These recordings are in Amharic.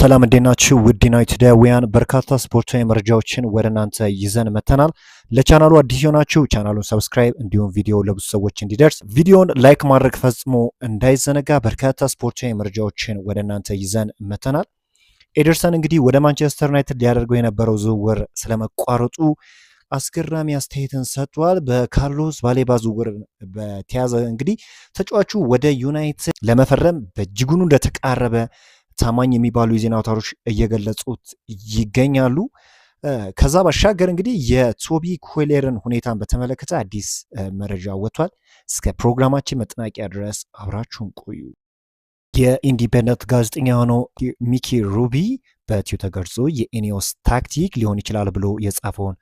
ሰላም እንዴናችሁ ውድ ዩናይትዳውያን በርካታ ስፖርታዊ መረጃዎችን ወደ እናንተ ይዘን መተናል። ለቻናሉ አዲስ የሆናችሁ ቻናሉን ሰብስክራይብ እንዲሁም ቪዲዮ ለብዙ ሰዎች እንዲደርስ ቪዲዮን ላይክ ማድረግ ፈጽሞ እንዳይዘነጋ። በርካታ ስፖርታዊ መረጃዎችን ወደ እናንተ ይዘን መተናል። ኤደርሰን እንግዲህ ወደ ማንቸስተር ዩናይትድ ሊያደርገው የነበረው ዝውውር ስለመቋረጡ አስገራሚ አስተያየትን ሰጥቷል። በካርሎስ ባሌባ ዝውውር በተያዘ እንግዲህ ተጫዋቹ ወደ ዩናይትድ ለመፈረም በእጅጉኑ እንደተቃረበ ታማኝ የሚባሉ የዜና አውታሮች እየገለጹት ይገኛሉ። ከዛ ባሻገር እንግዲህ የቶቢ ኮይሌርን ሁኔታን በተመለከተ አዲስ መረጃ ወጥቷል። እስከ ፕሮግራማችን መጠናቂያ ድረስ አብራችሁን ቆዩ። የኢንዲፔንደንት ጋዜጠኛ የሆነው ሚኪ ሩቢ በትዊተር ገጹ የኢኒዮስ ታክቲክ ሊሆን ይችላል ብሎ የጻፈውን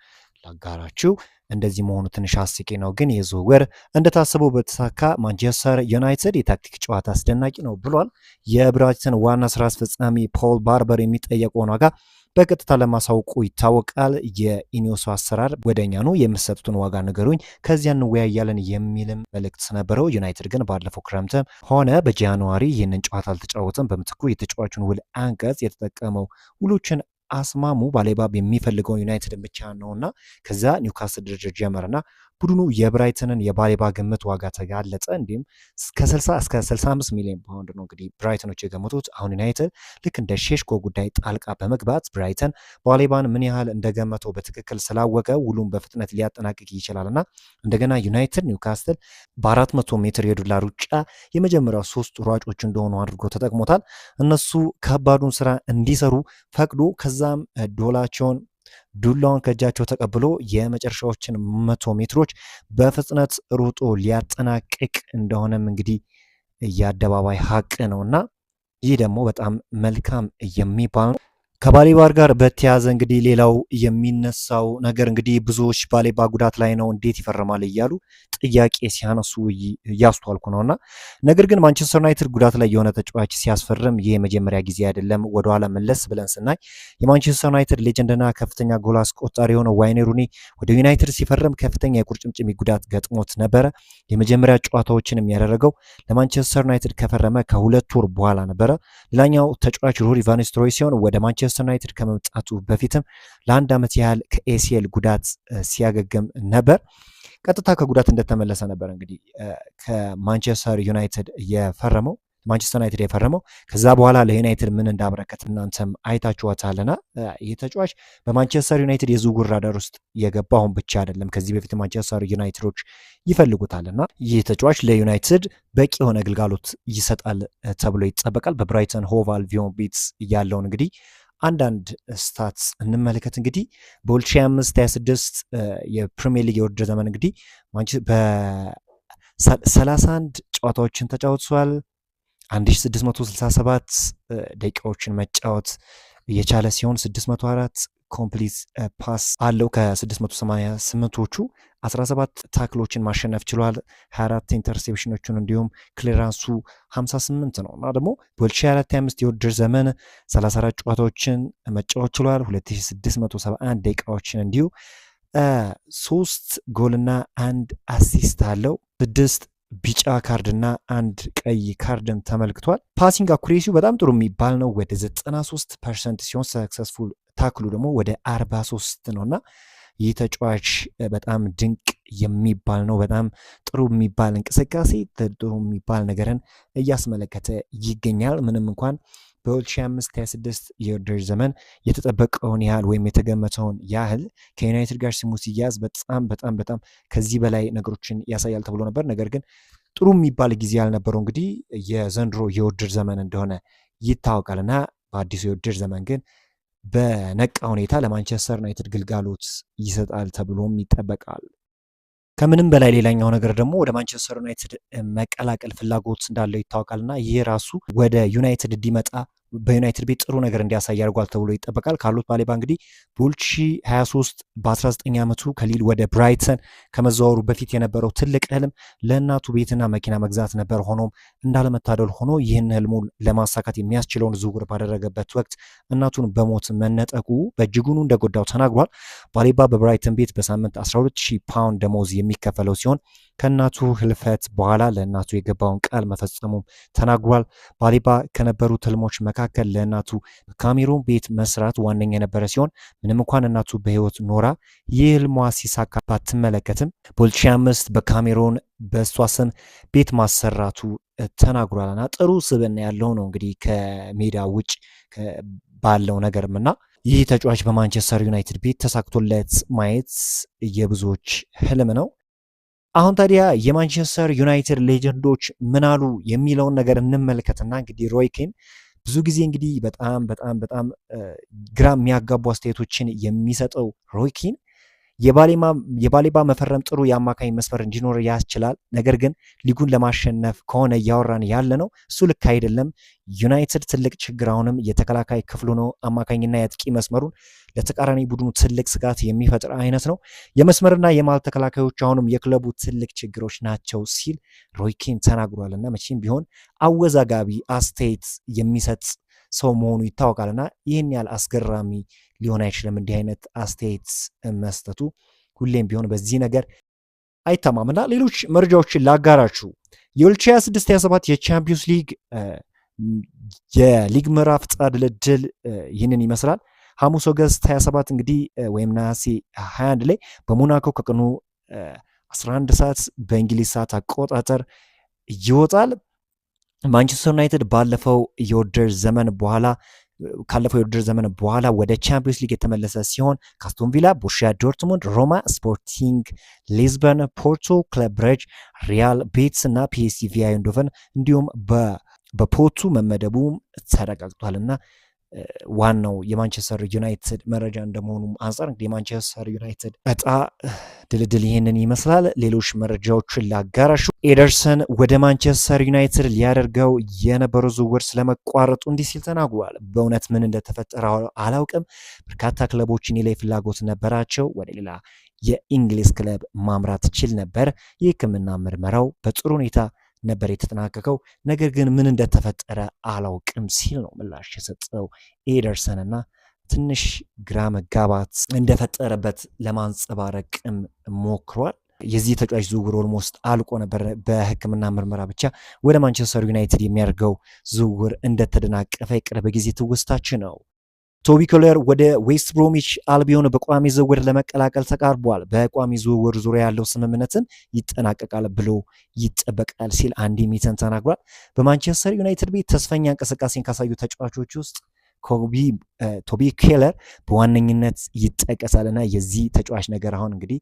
ላጋራችሁ። እንደዚህ መሆኑ ትንሽ አስቂ ነው፣ ግን የዝውውር እንደታሰበው በተሳካ ማንቸስተር ዩናይትድ የታክቲክ ጨዋታ አስደናቂ ነው ብሏል። የብራይተን ዋና ስራ አስፈጻሚ ፖል ባርበር የሚጠየቀውን ዋጋ በቀጥታ ለማሳውቁ ይታወቃል። የኢኒዮስ አሰራር ወደኛ ነው፣ የምትሰጡትን ዋጋ ንገሩኝ፣ ከዚያ እንወያያለን የሚልም መልእክት ነበረው። ዩናይትድ ግን ባለፈው ክረምትም ሆነ በጃንዋሪ ይህንን ጨዋታ አልተጫወተም። በምትኩ የተጫዋቹን ውል አንቀጽ የተጠቀመው ውሎችን አስማሙ። ባሌባ የሚፈልገው ዩናይትድ ብቻ ነውና ከዛ ኒውካስል ድርድር ጀመረና ቡድኑ የብራይተንን የባሌባ ግምት ዋጋ ተጋለጠ። እንዲሁም ከ60 እስከ 65 ሚሊዮን ፓውንድ ነው እንግዲህ ብራይተኖች የገመቱት። አሁን ዩናይትድ ልክ እንደ ሼሽኮ ጉዳይ ጣልቃ በመግባት ብራይተን ባሌባን ምን ያህል እንደገመተው በትክክል ስላወቀ ውሉን በፍጥነት ሊያጠናቅቅ ይችላልና እንደገና ዩናይትድ ኒውካስል በ400 ሜትር የዱላ ሩጫ የመጀመሪያው 3 ሯጮች እንደሆኑ አድርጎ ተጠቅሞታል። እነሱ ከባዱን ስራ እንዲሰሩ ፈቅዶ ከዛም ዱላውን ከእጃቸው ተቀብሎ የመጨረሻዎችን 100 ሜትሮች በፍጥነት ሩጦ ሊያጠናቅቅ እንደሆነም እንግዲህ የአደባባይ ሀቅ ነውና ይህ ደግሞ በጣም መልካም የሚባል ነው። ከባሌባ ጋር በተያያዘ እንግዲህ ሌላው የሚነሳው ነገር እንግዲህ ብዙዎች ባሌባ ጉዳት ላይ ነው እንዴት ይፈርማል እያሉ ጥያቄ ሲያነሱ እያስተዋልኩ ነውና፣ ነገር ግን ማንቸስተር ዩናይትድ ጉዳት ላይ የሆነ ተጫዋች ሲያስፈርም ይህ የመጀመሪያ ጊዜ አይደለም። ወደኋላ መለስ ብለን ስናይ የማንቸስተር ዩናይትድ ሌጀንድና ከፍተኛ ጎል አስቆጣሪ የሆነው ዋይኔ ሩኒ ወደ ዩናይትድ ሲፈርም ከፍተኛ የቁርጭምጭሚት ጉዳት ገጥሞት ነበረ። የመጀመሪያ ጨዋታዎችንም ያደረገው ለማንቸስተር ዩናይትድ ከፈረመ ከ2 ወር በኋላ ነበረ። ሌላኛው ተጫዋች ሩዲ ቫን ኒስተልሮይ ሲሆን ወደ ማንቸስተር ዩናይትድ ከመምጣቱ በፊትም ለ1 ዓመት ያህል ከኤሲኤል ጉዳት ሲያገግም ነበር። ቀጥታ ከጉዳት እንደተመለሰ ነበር እንግዲህ ከማንቸስተር ዩናይትድ የፈረመው ከዛ በኋላ ለዩናይትድ ምን እንዳበረከት እናንተም አይታችኋታልና ይህ ተጫዋች በማንቸስተር ዩናይትድ የዝውውር ራዳር ውስጥ የገባውን ብቻ አይደለም፣ ከዚህ በፊት ማንቸስተር ዩናይትዶች ይፈልጉታልና ይህ ተጫዋች ለዩናይትድ በቂ የሆነ ግልጋሎት ይሰጣል ተብሎ ይጠበቃል። በብራይተን ሆቭ አልቢዮን ቤትስ ያለውን እንግዲህ አንዳንድ ስታትስ እንመለከት። እንግዲህ በ2025/26 የፕሪሚየር ሊግ የውድድር ዘመን እንግዲህ በ31 ጨዋታዎችን ተጫውቷል። 1667 ደቂቃዎችን መጫወት የቻለ ሲሆን 604 ኮምፕሊት ፓስ አለው። ከ688ዎቹ 17 ታክሎችን ማሸነፍ ችሏል። 24 ኢንተርሴፕሽኖችን እንዲሁም ክሊራንሱ 58 ነው እና ደግሞ በ2024/25 የውድድር ዘመን 34 ጨዋታዎችን መጫወት ችሏል። 2671 ደቂቃዎችን እንዲሁ 3 ጎልና 1 አሲስት አለው። 6 ቢጫ ካርድና 1 ቀይ ካርድን ተመልክቷል። ፓሲንግ አኩሬሲው በጣም ጥሩ የሚባል ነው፣ ወደ 93% ሲሆን ሰክሰስፉል ታክሉ ደግሞ ወደ 43 ነውና ይህ ተጫዋች በጣም ድንቅ የሚባል ነው። በጣም ጥሩ የሚባል እንቅስቃሴ፣ ጥሩ የሚባል ነገርን እያስመለከተ ይገኛል። ምንም እንኳን በ2025/26 የውድድር ዘመን የተጠበቀውን ያህል ወይም የተገመተውን ያህል ከዩናይትድ ጋር ስሙ ሲያዝ በጣም ከዚህ በላይ ነገሮችን ያሳያል ተብሎ ነበር። ነገር ግን ጥሩ የሚባል ጊዜ ያልነበረው እንግዲህ የዘንድሮ የውድድር ዘመን እንደሆነ ይታወቃልና በአዲሱ የውድድር ዘመን ግን በነቃ ሁኔታ ለማንቸስተር ዩናይትድ ግልጋሎት ይሰጣል ተብሎም ይጠበቃል። ከምንም በላይ ሌላኛው ነገር ደግሞ ወደ ማንቸስተር ዩናይትድ መቀላቀል ፍላጎት እንዳለው ይታወቃልና ይህ ራሱ ወደ ዩናይትድ እንዲመጣ በዩናይትድ ቤት ጥሩ ነገር እንዲያሳይ ያደርጓል ተብሎ ይጠበቃል። ካርሎስ ባሌባ እንግዲህ በ2023 በ19 ዓመቱ ከሊል ወደ ብራይተን ከመዘዋወሩ በፊት የነበረው ትልቅ ህልም ለእናቱ ቤትና መኪና መግዛት ነበር። ሆኖም እንዳለመታደል ሆኖ ይህን ህልሙን ለማሳካት የሚያስችለውን ዝውውር ባደረገበት ወቅት እናቱን በሞት መነጠቁ በእጅጉኑ እንደጎዳው ተናግሯል። ባሌባ በብራይተን ቤት በሳምንት 12000 ፓውንድ ደሞዝ የሚከፈለው ሲሆን ከእናቱ ህልፈት በኋላ ለእናቱ የገባውን ቃል መፈጸሙም ተናግሯል። ባሌባ ከነበሩት ህልሞች መካከል ለእናቱ ካሜሩን ቤት መስራት ዋነኛ የነበረ ሲሆን ምንም እንኳን እናቱ በህይወት ኖራ ይህ ህልሟ ሲሳካ ባትመለከትም በ2005 በካሜሩን በእሷ ስም ቤት ማሰራቱ ተናግሯልና ጥሩ ስብዕና ያለው ነው እንግዲህ ከሜዳ ውጭ ባለው ነገርም እና ይህ ተጫዋች በማንቸስተር ዩናይትድ ቤት ተሳክቶለት ማየት የብዙዎች ህልም ነው። አሁን ታዲያ የማንቸስተር ዩናይትድ ሌጀንዶች ምን አሉ የሚለውን ነገር እንመልከትና እንግዲህ ሮይ ኪን ብዙ ጊዜ እንግዲህ በጣም ግራ የሚያጋቡ አስተያየቶችን የሚሰጠው ሮይ ኪን የባሌባ መፈረም ጥሩ የአማካኝ መስመር እንዲኖር ያስችላል። ነገር ግን ሊጉን ለማሸነፍ ከሆነ እያወራን ያለ ነው እሱ ልክ አይደለም። ዩናይትድ ትልቅ ችግር አሁንም የተከላካይ ክፍሉ ነው። አማካኝና የአጥቂ መስመሩን ለተቃራኒ ቡድኑ ትልቅ ስጋት የሚፈጥር አይነት ነው። የመስመርና የማል ተከላካዮች አሁንም የክለቡ ትልቅ ችግሮች ናቸው ሲል ሮይ ኪን ተናግሯል። እና መቼም ቢሆን አወዛጋቢ አስተያየት የሚሰጥ ሰው መሆኑ ይታወቃልና ይህን ያህል አስገራሚ ሊሆን አይችልም እንዲህ አይነት አስተያየት መስጠቱ። ሁሌም ቢሆን በዚህ ነገር አይተማምና ሌሎች መረጃዎችን ላጋራችሁ። የ2026/27 የቻምፒዮንስ ሊግ የሊግ ምዕራፍ ዕጣ ድልድል ይህንን ይመስላል። ሐሙስ ኦገስት 27 እንግዲህ ወይም ነሐሴ 21 ላይ በሞናኮ ከቀኑ 11 ሰዓት በእንግሊዝ ሰዓት አቆጣጠር ይወጣል። ማንቸስተር ዩናይትድ ካለፈው የውድድር ዘመን በኋላ ወደ ቻምፒዮንስ ሊግ የተመለሰ ሲሆን ከአስቶን ቪላ፣ ቦሩሲያ ዶርትሙንድ፣ ሮማ፣ ስፖርቲንግ ሊዝበን፣ ፖርቶ፣ ክለብ ብሬጅ፣ ሪያል ቤቲስ እና ፒኤስቪ አይንዶቨን እንዲሁም በፖቱ መመደቡም ተረጋግጧልና ዋናው የማንቸስተር ዩናይትድ መረጃ እንደመሆኑ አንጻር እንግዲህ የማንቸስተር ዩናይትድ ዕጣ ድልድል ይህንን ይመስላል። ሌሎች መረጃዎችን ላጋራሹ። ኤደርሰን ወደ ማንቸስተር ዩናይትድ ሊያደርገው የነበረው ዝውውር ስለመቋረጡ እንዲህ ሲል ተናግሯል። በእውነት ምን እንደተፈጠረ አላውቅም። በርካታ ክለቦችን ላይ ፍላጎት ነበራቸው። ወደ ሌላ የእንግሊዝ ክለብ ማምራት ችል ነበር። የሕክምና ምርመራው በጥሩ ሁኔታ ነበር የተጠናቀቀው። ነገር ግን ምን እንደተፈጠረ አላውቅም ሲል ነው ምላሽ የሰጠው ኤደርሰን እና ትንሽ ግራ መጋባት እንደፈጠረበት ለማንጸባረቅም ሞክሯል። የዚህ ተጫዋች ዝውውር ኦልሞስት አልቆ ነበር። በሕክምና ምርመራ ብቻ ወደ ማንቸስተር ዩናይትድ የሚያደርገው ዝውውር እንደተደናቀፈ የቅርብ ጊዜ ትውስታችን ነው። ቶቢ ኮለር ወደ ዌስት ብሮሚች አልቢዮን በቋሚ ዝውውር ለመቀላቀል ተቃርቧል። በቋሚ ዝውውር ዙሪያ ያለው ስምምነትም ይጠናቀቃል ብሎ ይጠበቃል ሲል አንዲ ሚተን ተናግሯል። በማንቸስተር ዩናይትድ ቤት ተስፈኛ እንቅስቃሴን ካሳዩ ተጫዋቾች ውስጥ ቶቢ ኮለር በዋነኝነት ይጠቀሳልና የዚህ ተጫዋች ነገር አሁን እንግዲህ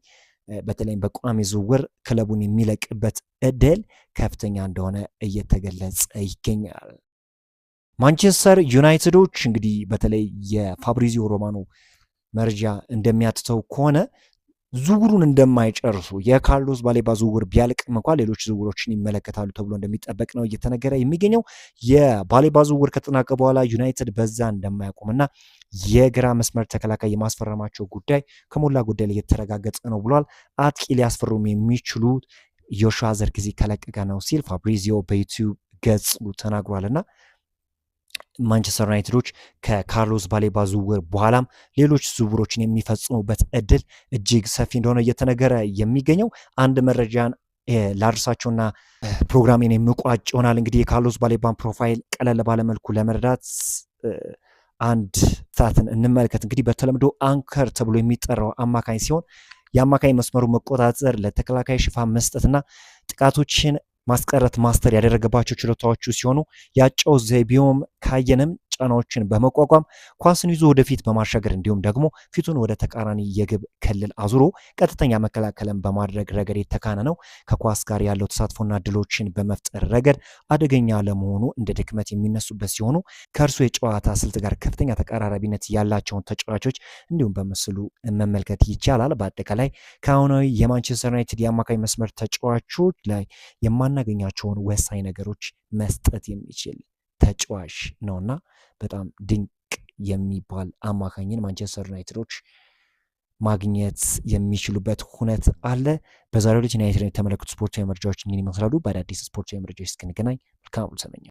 በተለይም በቋሚ ዝውውር ክለቡን የሚለቅበት እድል ከፍተኛ እንደሆነ እየተገለጸ ይገኛል። ማንቸስተር ዩናይትዶች እንግዲህ በተለይ የፋብሪዚዮ ሮማኖ መረጃ እንደሚያትተው ከሆነ ዝውውሩን እንደማይጨርሱ የካርሎስ ባሌባ ዝውውር ቢያልቅም እንኳን ሌሎች ዝውውሮችን ይመለከታሉ ተብሎ እንደሚጠበቅ ነው እየተነገረ የሚገኘው። የባሌባ ዝውውር ከተጠናቀቀ በኋላ ዩናይትድ በዛ እንደማያቆምና የግራ መስመር ተከላካይ የማስፈረማቸው ጉዳይ ከሞላ ጎደል እየተረጋገጠ ነው ብሏል። አጥቂ ሊያስፈርሙ የሚችሉት ዮሹዋ ዘርክዚ ከለቀቀ ነው ሲል ፋብሪዚዮ በዩቲዩብ ገጹ ተናግሯልና ማንቸስተር ዩናይትዶች ከካርሎስ ባሌባ ዝውውር በኋላም ሌሎች ዝውውሮችን የሚፈጽሙበት እድል እጅግ ሰፊ እንደሆነ እየተነገረ የሚገኘው። አንድ መረጃን ላርሳቸውና ፕሮግራሜን የምቋጭ ይሆናል። እንግዲህ የካርሎስ ባሌባን ፕሮፋይል ቀለል ባለመልኩ ለመረዳት አንድ ሰዓትን እንመልከት። እንግዲህ በተለምዶ አንከር ተብሎ የሚጠራው አማካኝ ሲሆን የአማካኝ መስመሩ መቆጣጠር፣ ለተከላካይ ሽፋን መስጠትና ጥቃቶችን ማስቀረት ማስተር ያደረገባቸው ችሎታዎቹ ሲሆኑ ያጫው ዘይቤውም ካየንም ጫናዎችን በመቋቋም ኳስን ይዞ ወደፊት በማሻገር እንዲሁም ደግሞ ፊቱን ወደ ተቃራኒ የግብ ክልል አዙሮ ቀጥተኛ መከላከልን በማድረግ ረገድ የተካነ ነው። ከኳስ ጋር ያለው ተሳትፎና ድሎችን በመፍጠር ረገድ አደገኛ ለመሆኑ እንደ ድክመት የሚነሱበት ሲሆኑ ከእርሱ የጨዋታ ስልት ጋር ከፍተኛ ተቀራራቢነት ያላቸውን ተጫዋቾች እንዲሁም በምስሉ መመልከት ይቻላል። በአጠቃላይ ከአሁናዊ የማንቸስተር ዩናይትድ የአማካኝ መስመር ተጫዋቾች ላይ የማናገኛቸውን ወሳኝ ነገሮች መስጠት የሚችል ተጫዋች ነውና በጣም ድንቅ የሚባል አማካኝን ማንቸስተር ዩናይትዶች ማግኘት የሚችሉበት ሁነት አለ። በዛሬው ዕለት ዩናይትድን የተመለከቱ ስፖርታዊ መረጃዎች ይመስላሉ። በአዳዲስ ስፖርታዊ መረጃዎች እስክንገናኝ መልካም ሁሉ ተመኘሁ።